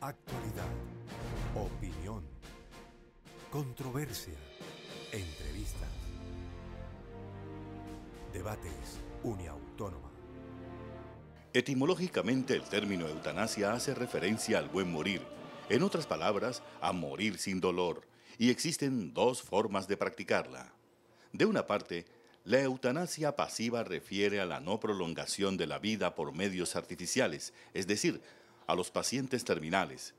Actualidad, opinión, controversia, entrevistas, debates, Uniautónoma. Etimológicamente, el término eutanasia hace referencia al buen morir, en otras palabras, a morir sin dolor, y existen dos formas de practicarla. De una parte, la eutanasia pasiva refiere a la no prolongación de la vida por medios artificiales, es decir, a los pacientes terminales.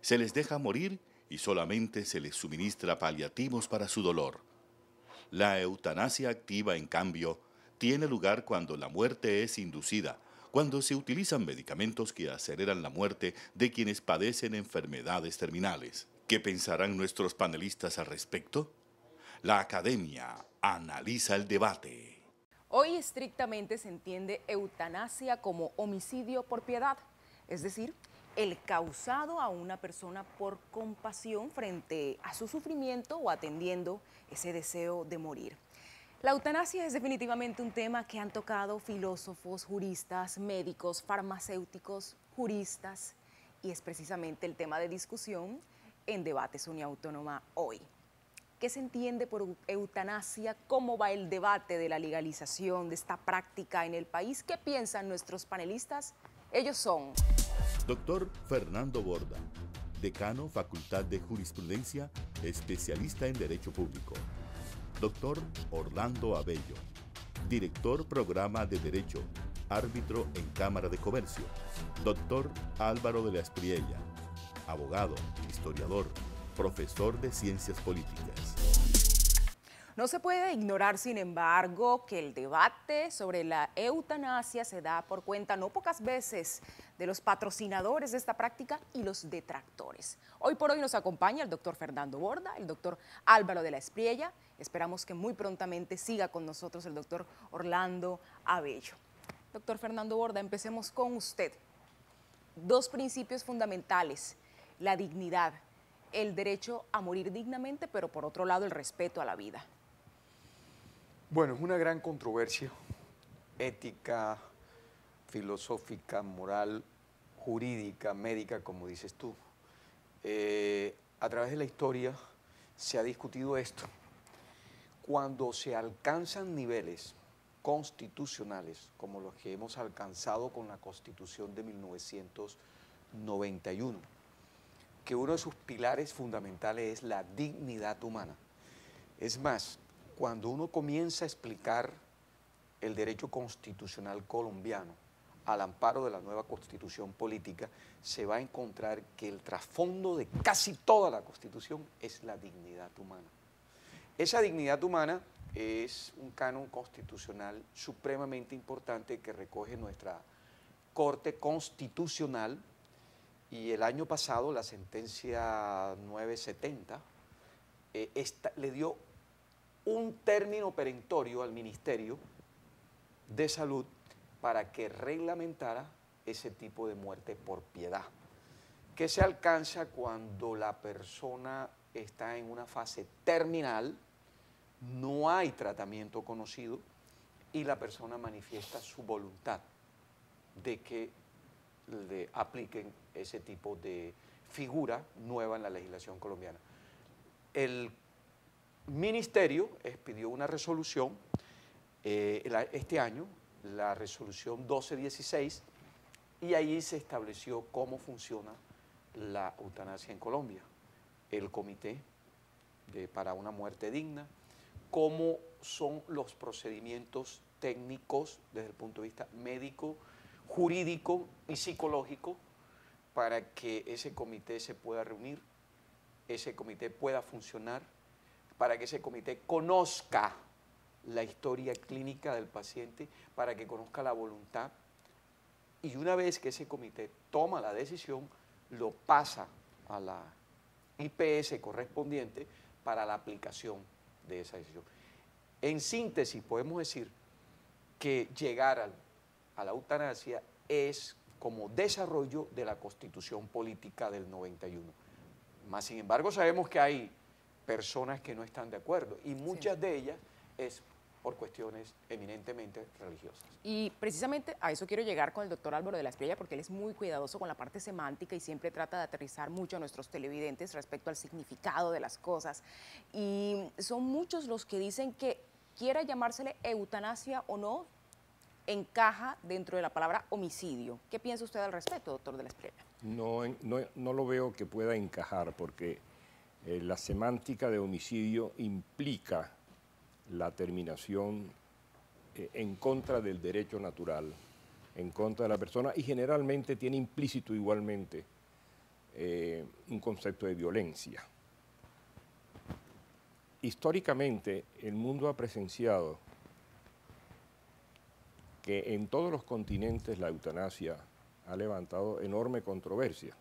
Se les deja morir y solamente se les suministra paliativos para su dolor. La eutanasia activa, en cambio, tiene lugar cuando la muerte es inducida, cuando se utilizan medicamentos que aceleran la muerte de quienes padecen enfermedades terminales. ¿Qué pensarán nuestros panelistas al respecto? La academia analiza el debate. Hoy estrictamente se entiende eutanasia como homicidio por piedad, es decir, el causado a una persona por compasión frente a su sufrimiento o atendiendo ese deseo de morir. La eutanasia es definitivamente un tema que han tocado filósofos, juristas, médicos, farmacéuticos, juristas, y es precisamente el tema de discusión en Debates Uniautónoma hoy. ¿Qué se entiende por eutanasia? ¿Cómo va el debate de la legalización de esta práctica en el país? ¿Qué piensan nuestros panelistas? Ellos son... Doctor Fernando Borda, decano Facultad de Jurisprudencia, especialista en Derecho Público. Doctor Orlando Abello, director Programa de Derecho, árbitro en Cámara de Comercio. Doctor Álvaro de la Espriella, abogado, historiador, profesor de Ciencias Políticas. No se puede ignorar, sin embargo, que el debate sobre la eutanasia se da por cuenta no pocas veces de los patrocinadores de esta práctica y los detractores. Hoy por hoy nos acompaña el doctor Fernando Borda, el doctor Álvaro de la Espriella. Esperamos que muy prontamente siga con nosotros el doctor Orlando Abello. Doctor Fernando Borda, empecemos con usted. Dos principios fundamentales: la dignidad, el derecho a morir dignamente, pero por otro lado el respeto a la vida. Bueno, es una gran controversia ética, filosófica, moral, jurídica, médica, como dices tú. A través de la historia se ha discutido esto. Cuando se alcanzan niveles constitucionales, como los que hemos alcanzado con la Constitución de 1991, que uno de sus pilares fundamentales es la dignidad humana. Es más, cuando uno comienza a explicar el derecho constitucional colombiano al amparo de la nueva Constitución política, se va a encontrar que el trasfondo de casi toda la Constitución es la dignidad humana. Esa dignidad humana es un canon constitucional supremamente importante que recoge nuestra Corte Constitucional, y el año pasado la sentencia 970 le dio un término perentorio al Ministerio de Salud para que reglamentara ese tipo de muerte por piedad, que se alcanza cuando la persona está en una fase terminal, no hay tratamiento conocido y la persona manifiesta su voluntad de que le apliquen ese tipo de figura nueva en la legislación colombiana. El Ministerio expidió una resolución este año, la resolución 1216, y allí se estableció cómo funciona la eutanasia en Colombia, el comité para una muerte digna, cómo son los procedimientos técnicos desde el punto de vista médico, jurídico y psicológico para que ese comité se pueda reunir, ese comité pueda funcionar, para que ese comité conozca la historia clínica del paciente, para que conozca la voluntad, y una vez que ese comité toma la decisión, lo pasa a la IPS correspondiente para la aplicación de esa decisión. En síntesis, podemos decir que llegar a la eutanasia es como desarrollo de la Constitución política del 91. Más sin embargo, sabemos que hay personas que no están de acuerdo y muchas de ellas es por cuestiones eminentemente religiosas. Y precisamente a eso quiero llegar con el doctor Álvaro de la Espriella, porque él es muy cuidadoso con la parte semántica y siempre trata de aterrizar mucho a nuestros televidentes respecto al significado de las cosas. Y son muchos los que dicen que quiera llamársele eutanasia o no, encaja dentro de la palabra homicidio. ¿Qué piensa usted al respecto, doctor de la Espriella? No lo veo que pueda encajar, porque la semántica de homicidio implica la terminación en contra del derecho natural, en contra de la persona, y generalmente tiene implícito igualmente un concepto de violencia. Históricamente, el mundo ha presenciado que en todos los continentes la eutanasia ha levantado enorme controversia,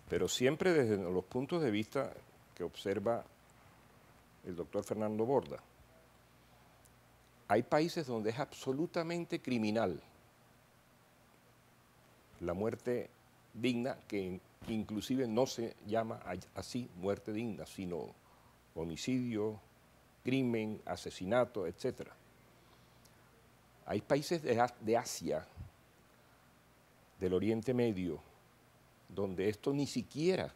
pero siempre desde los puntos de vista que observa el doctor Fernando Borda. Hay países donde es absolutamente criminal la muerte digna, que inclusive no se llama así muerte digna, sino homicidio, crimen, asesinato, etc. Hay países de Asia, del Oriente Medio, donde esto ni siquiera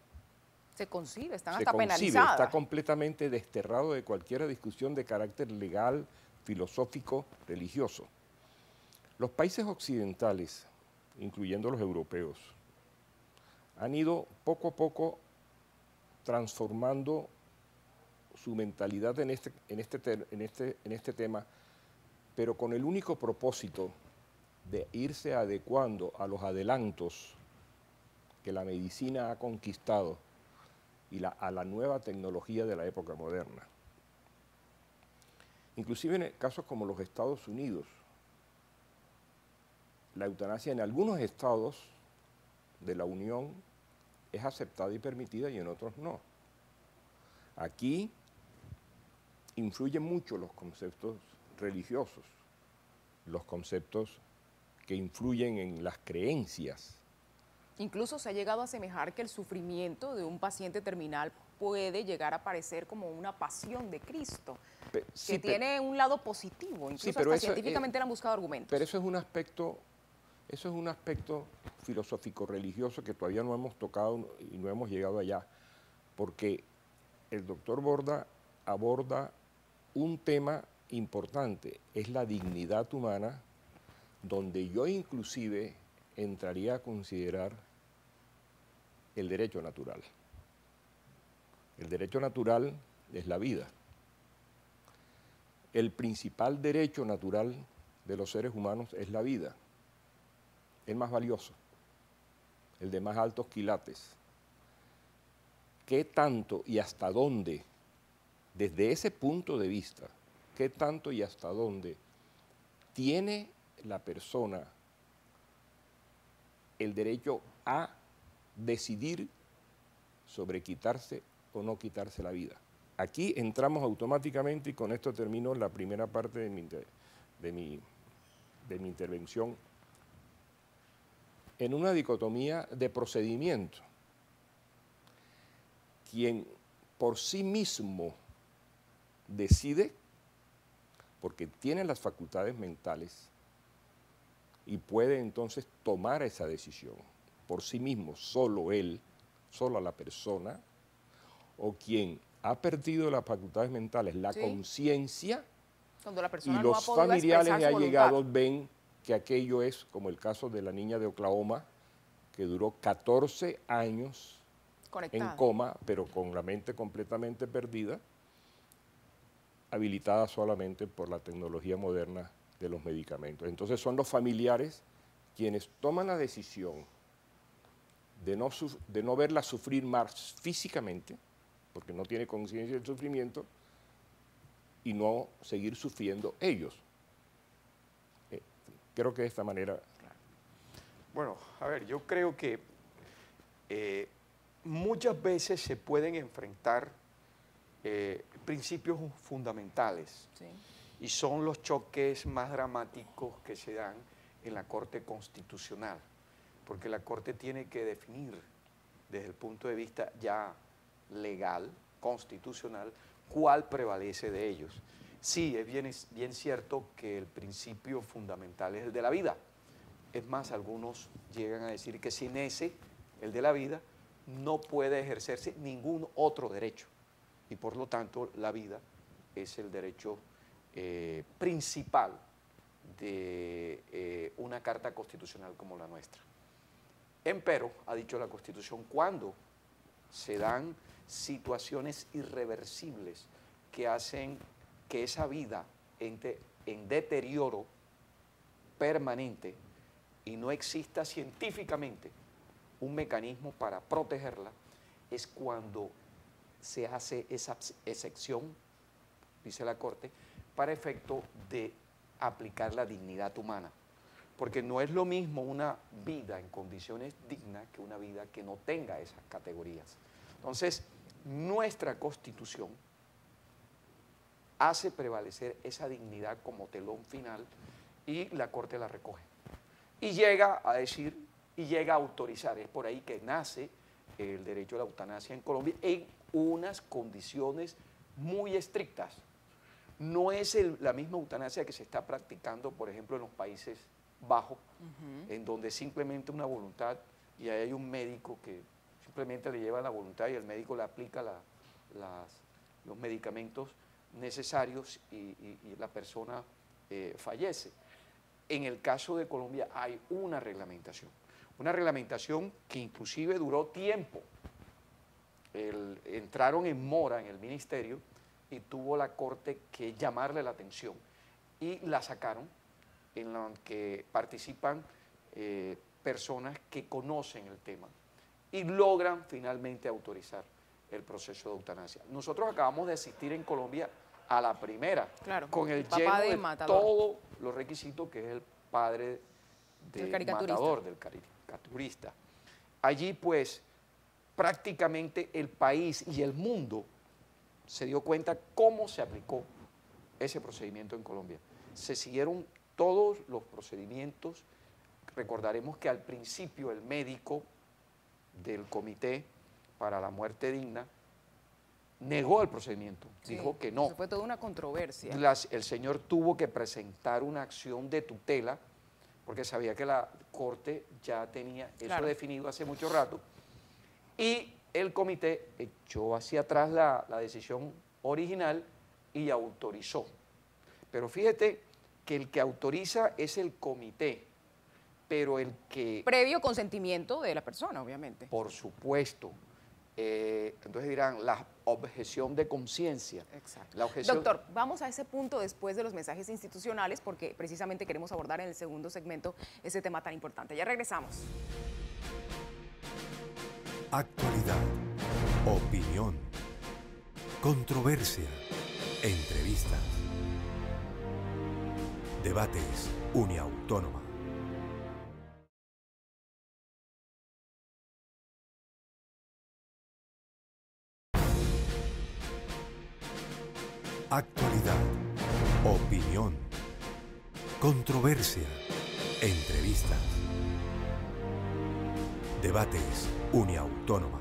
Se concibe, están se hasta concibe, penalizadas. está completamente desterrado de cualquier discusión de carácter legal, filosófico, religioso. Los países occidentales, incluyendo los europeos, han ido poco a poco transformando su mentalidad en este tema, pero con el único propósito de irse adecuando a los adelantos que la medicina ha conquistado y a la nueva tecnología de la época moderna. Inclusive en casos como los Estados Unidos, la eutanasia en algunos estados de la Unión es aceptada y permitida y en otros no. Aquí influyen mucho los conceptos religiosos, los conceptos que influyen en las creencias. Incluso se ha llegado a asemejar que el sufrimiento de un paciente terminal puede llegar a parecer como una pasión de Cristo, Sí, que tiene un lado positivo, incluso pero hasta eso, científicamente le han buscado argumentos. Pero eso es un aspecto filosófico religioso que todavía no hemos tocado y no hemos llegado allá, porque el doctor Borda aborda un tema importante, es la dignidad humana, donde yo inclusive entraría a considerar el derecho natural. El derecho natural es la vida. El principal derecho natural de los seres humanos es la vida, el más valioso, el de más altos quilates. ¿Qué tanto y hasta dónde, desde ese punto de vista, qué tanto y hasta dónde tiene la persona el derecho a decidir sobre quitarse o no quitarse la vida? Aquí entramos automáticamente, y con esto termino la primera parte de mi intervención, en una dicotomía de procedimiento. Quien por sí mismo decide, porque tiene las facultades mentales y puede entonces tomar esa decisión por sí mismo, solo él, sola la persona, o quien ha perdido las facultades mentales, la conciencia, Cuando la y persona no ha los podido familiares expresar ya su voluntad. llegados ven que aquello es como el caso de la niña de Oklahoma, que duró 14 años Conectada. en coma, pero con la mente completamente perdida, habilitada solamente por la tecnología moderna de los medicamentos. Entonces son los familiares quienes toman la decisión de no verla sufrir más físicamente, porque no tiene conciencia del sufrimiento, y no seguir sufriendo ellos. Creo que de esta manera... Bueno, a ver, yo creo que muchas veces se pueden enfrentar principios fundamentales, Sí. y son los choques más dramáticos que se dan en la Corte Constitucional, porque la Corte tiene que definir desde el punto de vista ya legal, constitucional, cuál prevalece de ellos. Sí, es bien cierto que el principio fundamental es el de la vida. Es más, algunos llegan a decir que sin ese, el de la vida, no puede ejercerse ningún otro derecho. Y por lo tanto, la vida es el derecho principal de una carta constitucional como la nuestra. Empero, ha dicho la Constitución, cuando se dan situaciones irreversibles que hacen que esa vida entre en deterioro permanente y no exista científicamente un mecanismo para protegerla, es cuando se hace esa excepción, dice la Corte, para efecto de aplicar la dignidad humana. Porque no es lo mismo una vida en condiciones dignas que una vida que no tenga esas categorías. Entonces, nuestra Constitución hace prevalecer esa dignidad como telón final y la Corte la recoge. Y llega a decir, y llega a autorizar, es por ahí que nace el derecho a la eutanasia en Colombia en unas condiciones muy estrictas. No es la misma eutanasia que se está practicando, por ejemplo, en los Países Bajos, en donde simplemente una voluntad y ahí hay un médico que simplemente le lleva la voluntad y el médico le aplica los medicamentos necesarios y la persona fallece. En el caso de Colombia hay una reglamentación que inclusive duró tiempo. Entraron en mora en el ministerio y tuvo la Corte que llamarle la atención y la sacaron, en la que participan personas que conocen el tema y logran finalmente autorizar el proceso de eutanasia. Nosotros acabamos de asistir en Colombia a la primera, claro, con el papá lleno de de Matador. todos los requisitos que es el padre del Matador, del caricaturista. Allí pues prácticamente el país y el mundo se dio cuenta cómo se aplicó ese procedimiento en Colombia. Se siguieron todos los procedimientos. Recordaremos que al principio el médico del Comité para la Muerte Digna negó el procedimiento, Sí, dijo que no. Eso fue toda una controversia. El señor tuvo que presentar una acción de tutela porque sabía que la Corte ya tenía eso definido hace mucho rato y el comité echó hacia atrás la decisión original y autorizó. Pero fíjate que el que autoriza es el comité, pero el que... Previo consentimiento de la persona, obviamente. Por supuesto. Entonces dirán, la objeción de conciencia. Exacto. La objeción... Doctor, vamos a ese punto después de los mensajes institucionales porque precisamente queremos abordar en el segundo segmento ese tema tan importante. Ya regresamos. Actualidad, opinión, controversia, entrevistas, debates, Uniautónoma. Actualidad, opinión, controversia, entrevistas, debates, Uniautónoma.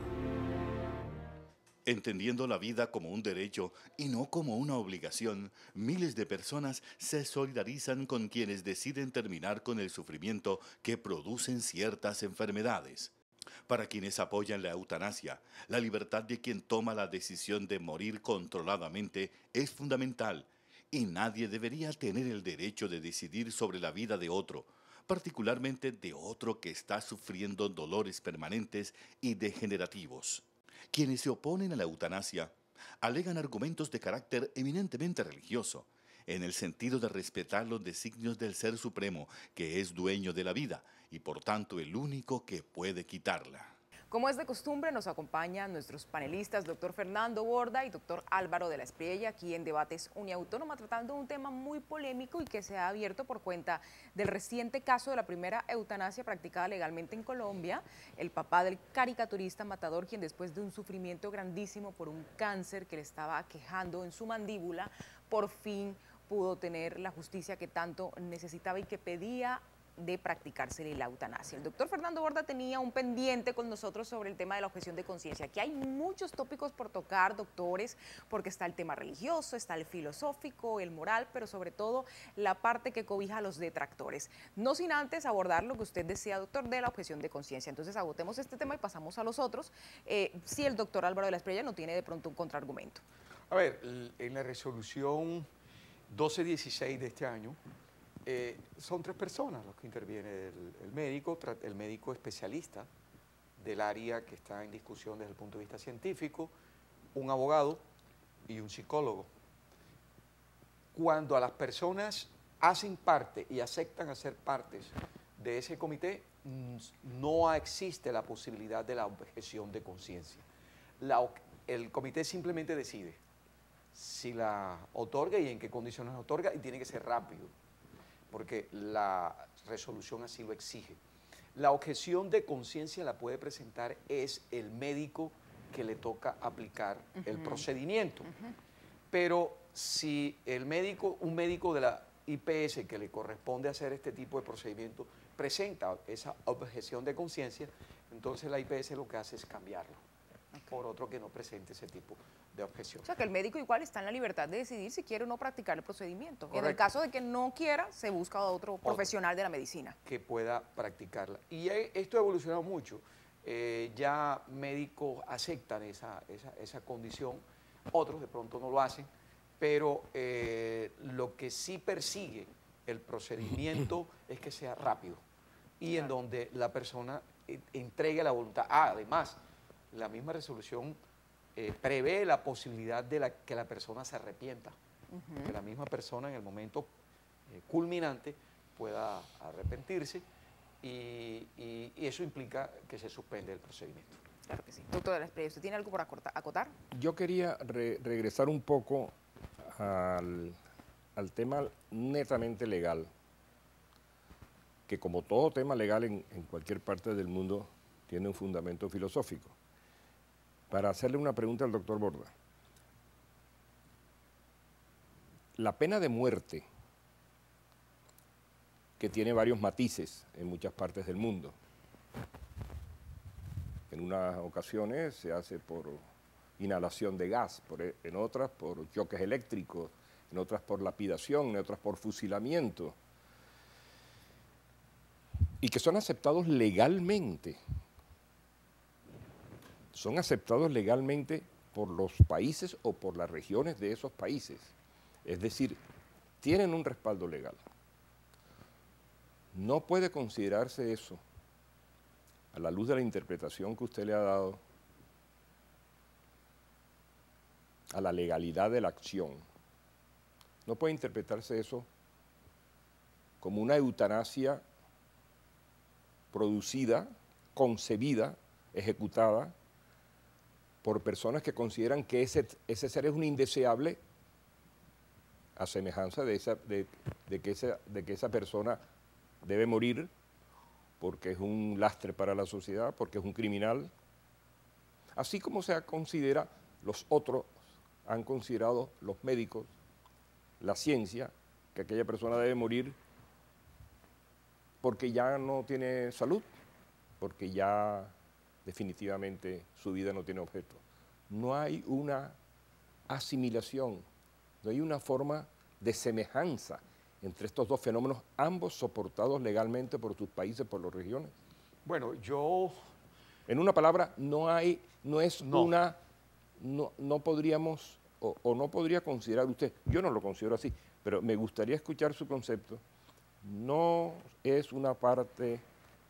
Entendiendo la vida como un derecho y no como una obligación, miles de personas se solidarizan con quienes deciden terminar con el sufrimiento que producen ciertas enfermedades. Para quienes apoyan la eutanasia, la libertad de quien toma la decisión de morir controladamente es fundamental y nadie debería tener el derecho de decidir sobre la vida de otro, particularmente de otro que está sufriendo dolores permanentes y degenerativos. Quienes se oponen a la eutanasia alegan argumentos de carácter eminentemente religioso, en el sentido de respetar los designios del Ser Supremo, que es dueño de la vida y por tanto el único que puede quitarla. Como es de costumbre, nos acompañan nuestros panelistas, doctor Fernando Borda y doctor Álvaro de la Espriella, aquí en Debates Uniautónoma, tratando un tema muy polémico y que se ha abierto por cuenta del reciente caso de la primera eutanasia practicada legalmente en Colombia, el papá del caricaturista Matador, quien después de un sufrimiento grandísimo por un cáncer que le estaba aquejando en su mandíbula, por fin pudo tener la justicia que tanto necesitaba y que pedía de practicarse la eutanasia. El doctor Fernando Borda tenía un pendiente con nosotros sobre el tema de la objeción de conciencia. Aquí hay muchos tópicos por tocar, doctores, porque está el tema religioso, está el filosófico, el moral, pero sobre todo la parte que cobija a los detractores. No sin antes abordar lo que usted decía, doctor, de la objeción de conciencia. Entonces agotemos este tema y pasamos a los otros, si el doctor Álvaro de la Espriella no tiene de pronto un contraargumento. A ver, en la resolución 1216 de este año, son 3 personas los que interviene, el médico especialista del área que está en discusión desde el punto de vista científico, un abogado y un psicólogo. Cuando a las personas hacen parte y aceptan hacer partes de ese comité, no existe la posibilidad de la objeción de conciencia. El comité simplemente decide si la otorga y en qué condiciones la otorga, y tiene que ser rápido, porque la resolución así lo exige. La objeción de conciencia la puede presentar es el médico que le toca aplicar el procedimiento. Pero si un médico de la IPS que le corresponde hacer este tipo de procedimiento presenta esa objeción de conciencia, entonces la IPS lo que hace es cambiarlo por otro que no presente ese tipo de objeción. O sea, que el médico igual está en la libertad de decidir si quiere o no practicar el procedimiento. Correcto. En el caso de que no quiera, se busca a otro profesional de la medicina. Que pueda practicarla. Y esto ha evolucionado mucho. Ya médicos aceptan esa condición, otros de pronto no lo hacen, pero lo que sí persigue el procedimiento es que sea rápido y en donde la persona entregue la voluntad. Además, la misma resolución prevé la posibilidad de que la persona se arrepienta, que la misma persona en el momento culminante pueda arrepentirse y eso implica que se suspende el procedimiento. Claro que sí. Doctor de la Espriella, ¿usted tiene algo por acotar? Yo quería regresar un poco al tema netamente legal, que como todo tema legal en cualquier parte del mundo tiene un fundamento filosófico. Para hacerle una pregunta al doctor Borda. La pena de muerte, que tiene varios matices en muchas partes del mundo. En unas ocasiones se hace por inhalación de gas, en otras por choques eléctricos, en otras por lapidación, en otras por fusilamiento, y que son aceptados legalmente. Son aceptados legalmente por los países o por las regiones de esos países. Es decir, tienen un respaldo legal. No puede considerarse eso, a la luz de la interpretación que usted le ha dado, a la legalidad de la acción. No puede interpretarse eso como una eutanasia producida, concebida, ejecutada por personas que consideran que ese ser es un indeseable, a semejanza de que esa persona debe morir porque es un lastre para la sociedad, porque es un criminal. Así como se considera, los otros han considerado, los médicos, la ciencia, que aquella persona debe morir porque ya no tiene salud, porque ya definitivamente su vida no tiene objeto. No hay una asimilación, no hay una forma de semejanza entre estos dos fenómenos, ambos soportados legalmente por sus países, por las regiones. Bueno, en una palabra, no podríamos, o no podría considerar usted, yo no lo considero así, pero me gustaría escuchar su concepto. No es una parte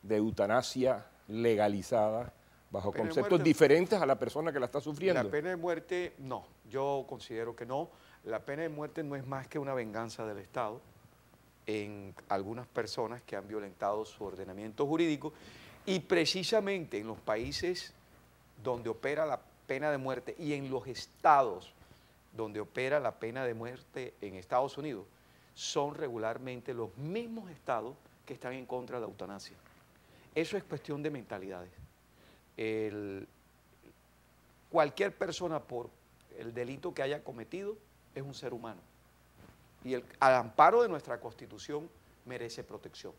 de eutanasia legalizada bajo conceptos diferentes a la persona que la está sufriendo. La pena de muerte, no. Yo considero que no. La pena de muerte no es más que una venganza del Estado en algunas personas que han violentado su ordenamiento jurídico, y precisamente en los países donde opera la pena de muerte y en los estados donde opera la pena de muerte en Estados Unidos, son regularmente los mismos estados que están en contra de la eutanasia. Eso es cuestión de mentalidades. Cualquier persona, por el delito que haya cometido, es un ser humano. Y al amparo de nuestra Constitución merece protección.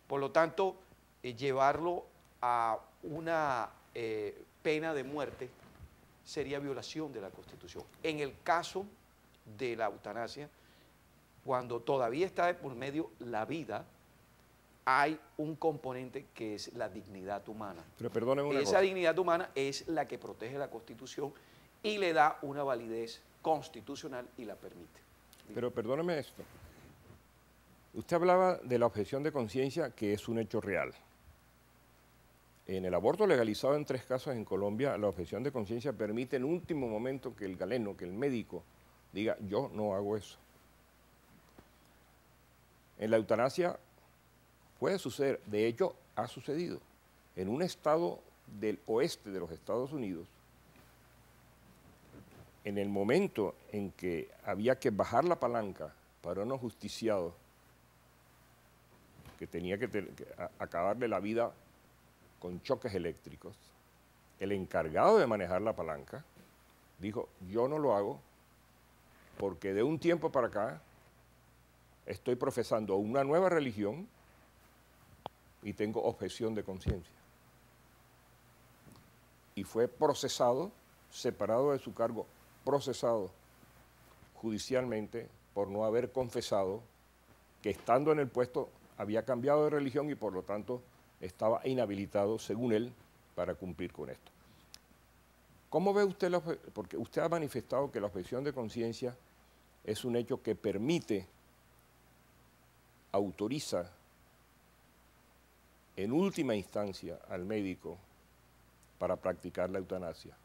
Por lo tanto, llevarlo a una pena de muerte sería violación de la Constitución. En el caso de la eutanasia, cuando todavía está de por medio la vida, hay un componente que es la dignidad humana. Pero perdónenme una Esa cosa. dignidad humana es la que protege la Constitución y le da una validez constitucional y la permite. Pero perdóneme esto. Usted hablaba de la objeción de conciencia, que es un hecho real. En el aborto legalizado en 3 casos en Colombia, la objeción de conciencia permite en último momento que el galeno, que el médico, diga, yo no hago eso. En la eutanasia puede suceder, de hecho ha sucedido, en un estado del oeste de los Estados Unidos, en el momento en que había que bajar la palanca para un ajusticiado que tenía que acabarle la vida con choques eléctricos, el encargado de manejar la palanca dijo, yo no lo hago porque de un tiempo para acá estoy profesando una nueva religión y tengo objeción de conciencia. Y fue procesado, separado de su cargo, procesado judicialmente por no haber confesado que estando en el puesto había cambiado de religión y por lo tanto estaba inhabilitado, según él, para cumplir con esto. ¿Cómo ve usted porque usted ha manifestado que la objeción de conciencia es un hecho que permite, autoriza en última instancia al médico para practicar la eutanasia?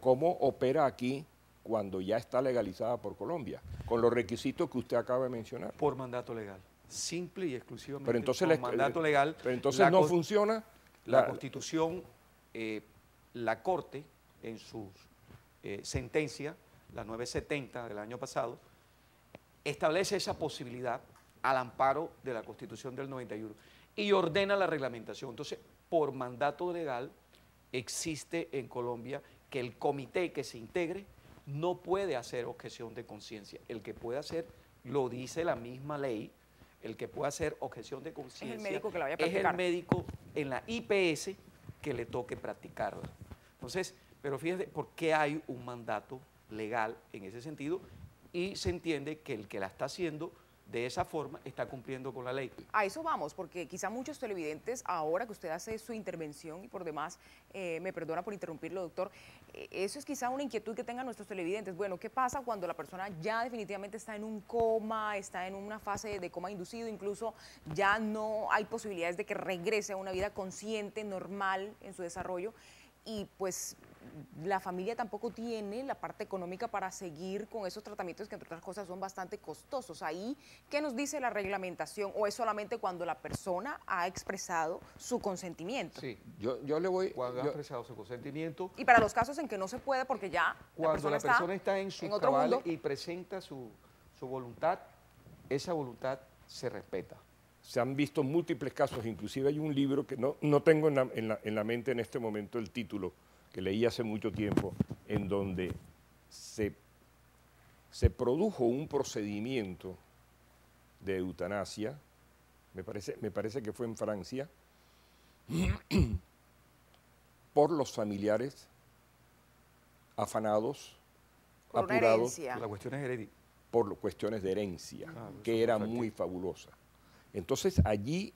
¿Cómo opera aquí cuando ya está legalizada por Colombia, con los requisitos que usted acaba de mencionar? Por mandato legal, simple y exclusivamente Pero entonces por mandato legal. Pero entonces no funciona la Constitución, la Corte, en su sentencia, la 970 del año pasado, establece esa posibilidad al amparo de la Constitución del 91 y ordena la reglamentación. Entonces, por mandato legal, existe en Colombia que el comité que se integre no puede hacer objeción de conciencia. El que puede hacer, lo dice la misma ley, el que puede hacer objeción de conciencia es el médico que la vaya a es practicar. el médico en la IPS que le toque practicarla. Entonces, pero fíjense, ¿por qué hay un mandato legal en ese sentido? Y se entiende que el que la está haciendo de esa forma está cumpliendo con la ley. A eso vamos, porque quizá muchos televidentes, ahora que usted hace su intervención, y por demás, me perdona por interrumpirlo, doctor, eso es quizá una inquietud que tengan nuestros televidentes. Bueno, ¿qué pasa cuando la persona ya definitivamente está en un coma, está en una fase de coma inducido, incluso ya no hay posibilidades de que regrese a una vida consciente, normal en su desarrollo? Y pues la familia tampoco tiene la parte económica para seguir con esos tratamientos que entre otras cosas son bastante costosos. Ahí, ¿qué nos dice la reglamentación? ¿O es solamente cuando la persona ha expresado su consentimiento? Sí, yo le voy... cuando ha expresado su consentimiento, Y para los casos en que no se puede porque ya cuando la persona está en su otro cabal mundo, y presenta su voluntad, esa voluntad se respeta. Se han visto múltiples casos, inclusive hay un libro que no tengo en la mente en este momento el título, que leí hace mucho tiempo, en donde se produjo un procedimiento de eutanasia, me parece que fue en Francia, por los familiares afanados, por una apurados, herencia. La cuestión es hereditaria. por cuestiones de herencia, Eso que es era perfecto. muy fabulosa. Entonces allí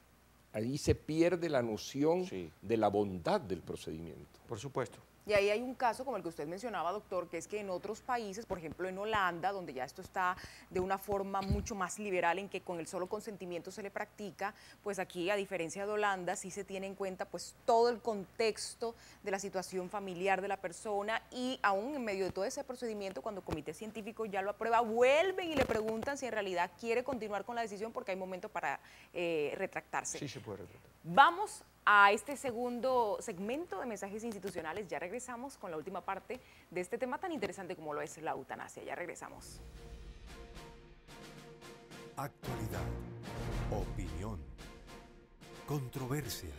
se pierde la noción Sí. de la bondad del procedimiento. Por supuesto. Y ahí hay un caso como el que usted mencionaba, doctor, que es que en otros países, por ejemplo en Holanda, donde ya esto está de una forma mucho más liberal, en que con el solo consentimiento se le practica, pues aquí, a diferencia de Holanda, sí se tiene en cuenta pues todo el contexto de la situación familiar de la persona, y aún en medio de todo ese procedimiento, cuando el comité científico ya lo aprueba, vuelven y le preguntan si en realidad quiere continuar con la decisión, porque hay momentos para retractarse. Sí se puede retratar. Vamos a este segundo segmento de mensajes institucionales. Ya regresamos con la última parte de este tema tan interesante como lo es la eutanasia. Ya regresamos. Actualidad, opinión, controversia,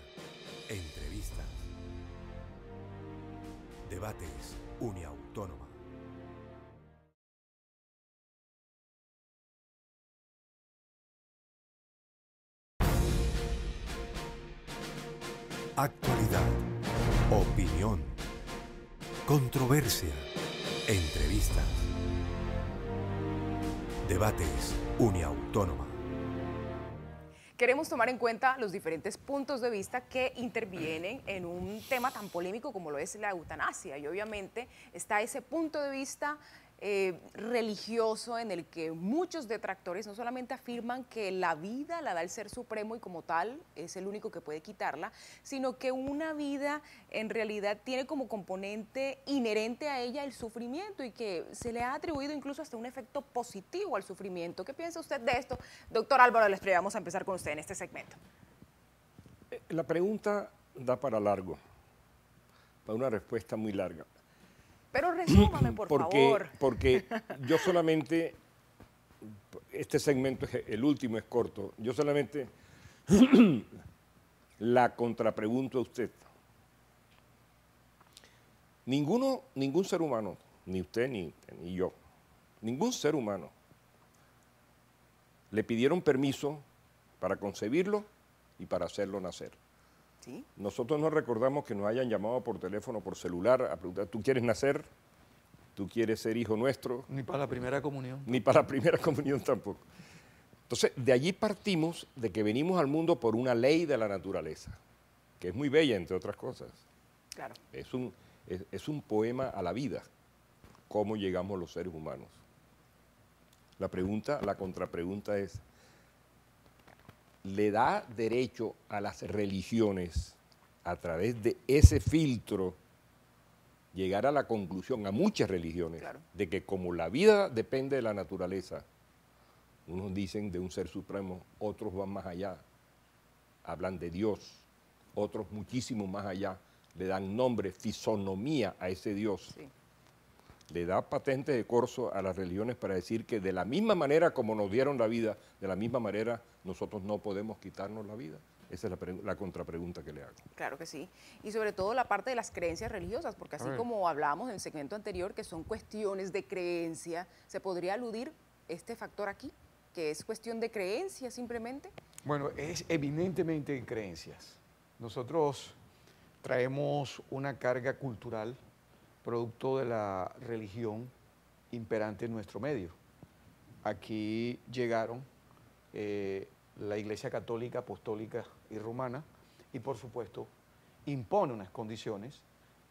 entrevistas, debates, Uniautónoma. Actualidad, opinión, controversia, entrevistas, debates, Uniautónoma. Queremos tomar en cuenta los diferentes puntos de vista que intervienen en un tema tan polémico como lo es la eutanasia. Y obviamente está ese punto de vista religioso en el que muchos detractores no solamente afirman que la vida la da el Ser Supremo y como tal es el único que puede quitarla, sino que una vida en realidad tiene como componente inherente a ella el sufrimiento y que se le ha atribuido incluso hasta un efecto positivo al sufrimiento. ¿Qué piensa usted de esto? Doctor Álvaro Lesprey, vamos a empezar con usted en este segmento. La pregunta da para largo, para una respuesta muy larga. Pero resúmame, por favor. Porque yo solamente, este segmento, el último es corto, yo solamente la contrapregunto a usted. Ningún ser humano, ni usted ni yo, ningún ser humano le pidieron permiso para concebirlo y para hacerlo nacer. ¿Sí? Nosotros no recordamos que nos hayan llamado por teléfono, por celular, a preguntar, ¿tú quieres nacer? ¿Tú quieres ser hijo nuestro? Ni para la primera comunión. Ni para la primera comunión tampoco. Entonces, de allí partimos de que venimos al mundo por una ley de la naturaleza, que es muy bella, entre otras cosas. Claro. Es un poema a la vida, cómo llegamos los seres humanos. La contrapregunta es, ¿le da derecho a las religiones, a través de ese filtro, llegar a la conclusión, a muchas religiones, claro, de que como la vida depende de la naturaleza, unos dicen de un Ser Supremo, otros van más allá, hablan de Dios, otros muchísimo más allá, le dan nombre, fisonomía a ese Dios. Sí. Le da patente de corso a las religiones para decir que de la misma manera como nos dieron la vida, de la misma manera nosotros no podemos quitarnos la vida. Esa es la contrapregunta que le hago. Claro que sí. Y sobre todo la parte de las creencias religiosas, porque así como hablábamos en el segmento anterior, que son cuestiones de creencia, ¿se podría aludir este factor aquí, que es cuestión de creencia simplemente? Bueno, es evidentemente en creencias. Nosotros traemos una carga cultural producto de la religión imperante en nuestro medio. Aquí llegaron la Iglesia Católica, Apostólica y Romana y por supuesto impone unas condiciones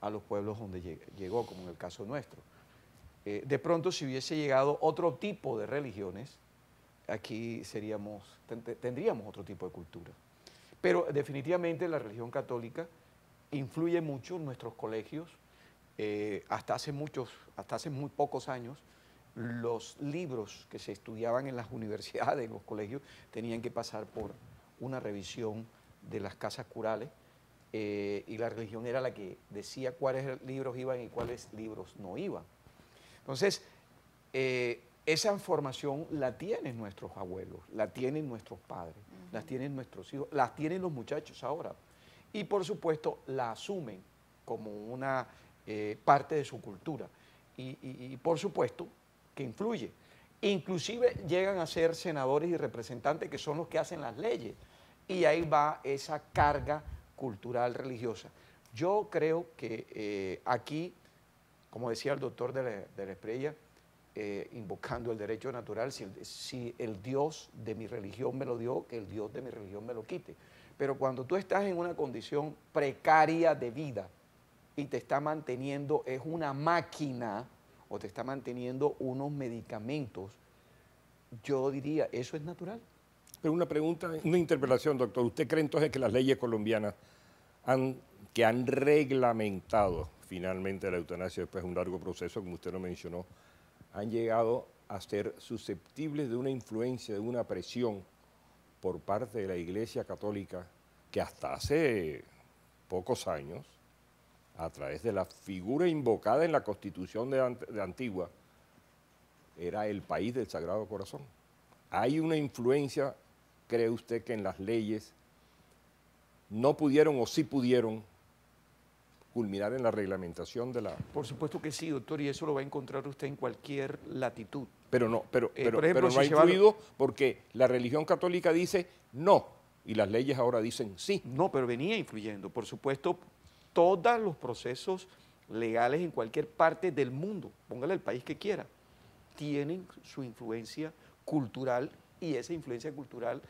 a los pueblos donde llegó, como en el caso nuestro. De pronto si hubiese llegado otro tipo de religiones, aquí tendríamos otro tipo de cultura. Pero definitivamente la religión católica influye mucho en nuestros colegios. Hasta hace muy pocos años, los libros que se estudiaban en las universidades, en los colegios, tenían que pasar por una revisión de las casas curales y la religión era la que decía cuáles libros iban y cuáles libros no iban. Entonces, esa formación la tienen nuestros abuelos, la tienen nuestros padres, la tienen nuestros hijos, la tienen los muchachos ahora. Y por supuesto la asumen como una parte de su cultura y por supuesto que influye. Inclusive llegan a ser senadores y representantes que son los que hacen las leyes y ahí va esa carga cultural religiosa. Yo creo que aquí, como decía el doctor de la Espriella, invocando el derecho natural, si el Dios de mi religión me lo dio, que el Dios de mi religión me lo quite. Pero cuando tú estás en una condición precaria de vida, y te está manteniendo, es una máquina, o te está manteniendo unos medicamentos, yo diría, ¿eso es natural? Pero una pregunta, una interpelación, doctor. ¿Usted cree entonces que las leyes colombianas que han reglamentado finalmente la eutanasia después de un largo proceso, como usted lo mencionó, han llegado a ser susceptibles de una influencia, de una presión por parte de la Iglesia Católica que hasta hace pocos años, a través de la figura invocada en la Constitución de Antigua, era el país del Sagrado Corazón? ¿Hay una influencia, cree usted, que en las leyes no pudieron o sí pudieron culminar en la reglamentación de la...? Por supuesto que sí, doctor, y eso lo va a encontrar usted en cualquier latitud. Pero no, pero por ejemplo, no ha influido porque la religión católica dice, no, y las leyes ahora dicen sí. No, pero venía influyendo. Por supuesto, todos los procesos legales en cualquier parte del mundo, póngale el país que quiera, tienen su influencia cultural y esa influencia cultural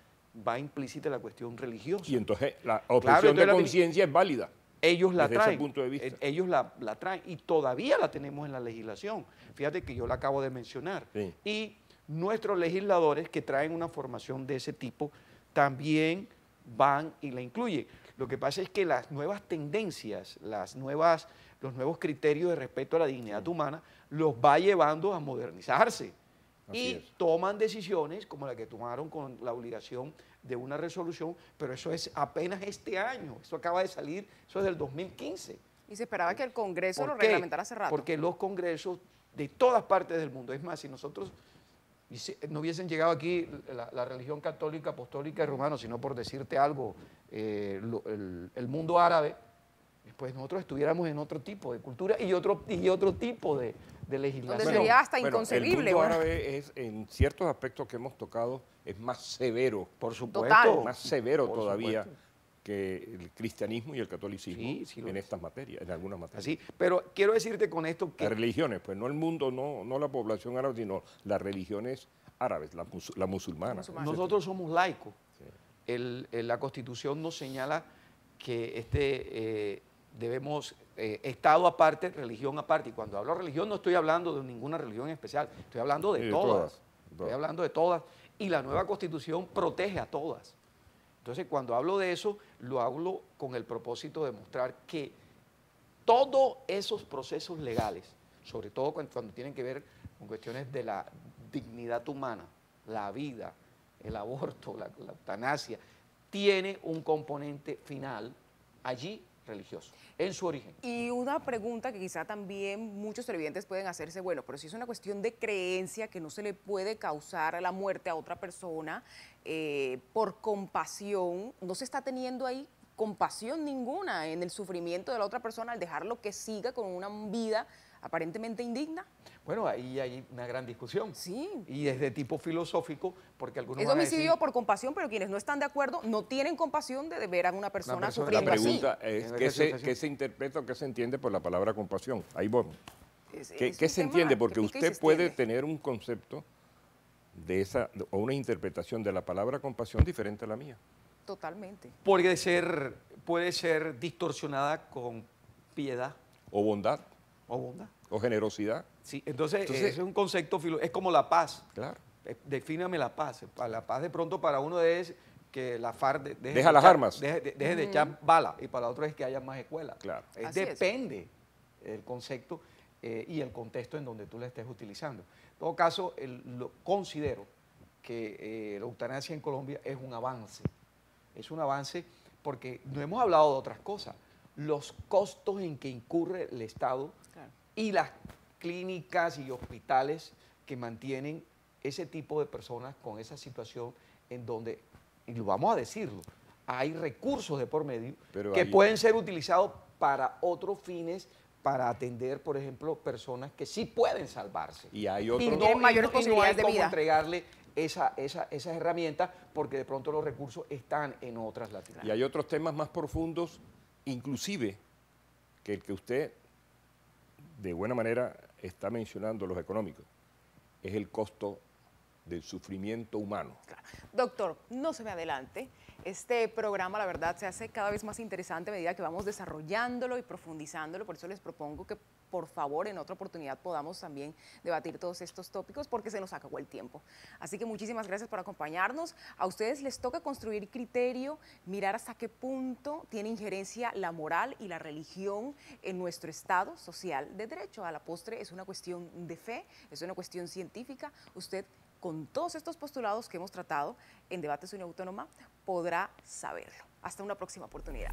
va implícita en la cuestión religiosa. Y entonces la objeción de conciencia es válida. Ellos la desde ese traen, punto de vista. ellos la traen y todavía la tenemos en la legislación. Fíjate que yo la acabo de mencionar. Sí. Y nuestros legisladores que traen una formación de ese tipo también van y la incluyen. Lo que pasa es que las nuevas tendencias, los nuevos criterios de respeto a la dignidad humana los va llevando a modernizarse. Así Y es. toman decisiones como la que tomaron con la obligación de una resolución, pero eso es apenas este año, eso acaba de salir, eso es del 2015. Y se esperaba que el Congreso lo ¿Por qué? reglamentara hace rato. Porque los congresos de todas partes del mundo, es más, si nosotros no hubiesen llegado aquí la religión católica, apostólica y romana, sino por decirte algo, el mundo árabe, pues nosotros estuviéramos en otro tipo de cultura y otro tipo de legislación. Donde sería hasta inconcebible. El mundo bueno. árabe es, en ciertos aspectos que hemos tocado, es más severo, Por supuesto. Total. más severo Por todavía supuesto. que el cristianismo y el catolicismo Sí, lo en es. estas materias, en algunas materias. Así, pero quiero decirte con esto Las que religiones, pues no el mundo, no la población árabe, sino las religiones árabes, la musulmana. nosotros somos laicos. La Constitución nos señala que debemos Estado aparte, religión aparte. Y cuando hablo de religión no estoy hablando de ninguna religión en especial, estoy hablando de Sí, de todas. todas. Estoy hablando de todas. Y la nueva Constitución protege a todas. Entonces, cuando hablo de eso, lo hablo con el propósito de mostrar que todos esos procesos legales, sobre todo cuando tienen que ver con cuestiones de la dignidad humana, la vida, el aborto, la eutanasia, tiene un componente final allí religioso, en su origen. Y una pregunta que quizá también muchos televidentes pueden hacerse, bueno, pero si es una cuestión de creencia que no se le puede causar la muerte a otra persona por compasión, ¿no se está teniendo ahí compasión ninguna en el sufrimiento de la otra persona al dejarlo que siga con una vida aparentemente indigna? Bueno, ahí hay una gran discusión. Sí. Y es de tipo filosófico, porque algunos Es van a homicidio decir, por compasión, pero quienes no están de acuerdo no tienen compasión de ver a una persona persona- La sufriendo así. pregunta es, En ¿qué esa se, situación. qué se interpreta o qué se entiende por la palabra compasión? Ahí vamos. Es ¿Qué un se tema entiende? que Porque pica y usted se puede extiende. tener un concepto o una interpretación de la palabra compasión diferente a la mía. Totalmente. puede ser distorsionada con piedad O bondad, o bondad. o generosidad. Sí, entonces Entonces- es un concepto, es como la paz. Claro. Defíname la paz. La paz de pronto para uno es que la FARC deje Deja de las echar- armas. deje de echar balas, y para la otra es que haya más escuelas. Claro. Así es. Depende el concepto y el contexto en donde tú la estés utilizando. En todo caso, considero que la eutanasia en Colombia es un avance. Es un avance porque no hemos hablado de otras cosas. Los costos en que incurre el Estado Claro. y las clínicas y hospitales que mantienen ese tipo de personas con esa situación en donde, y lo vamos a decirlo, hay recursos de por medio Pero que hay- pueden ser utilizados para otros fines, para atender, por ejemplo, personas que sí pueden salvarse. Y hay Y otro, no, tienen mayores y no hay posibilidades de cómo vida. entregarle esas herramientas porque de pronto los recursos están en otras latitudes. y hay otros temas más profundos, inclusive que el que usted de buena manera está mencionando, los económicos, es el costo del sufrimiento humano. Doctor, no se me adelante. Este programa, la verdad, se hace cada vez más interesante a medida que vamos desarrollándolo y profundizándolo. Por eso les propongo que, por favor, en otra oportunidad podamos también debatir todos estos tópicos porque se nos acabó el tiempo. Así que muchísimas gracias por acompañarnos. A ustedes les toca construir criterio, mirar hasta qué punto tiene injerencia la moral y la religión en nuestro Estado social de derecho. A la postre es una cuestión de fe, es una cuestión científica. Usted, con todos estos postulados que hemos tratado en Debates Unión Autónoma, podrá saberlo. Hasta una próxima oportunidad.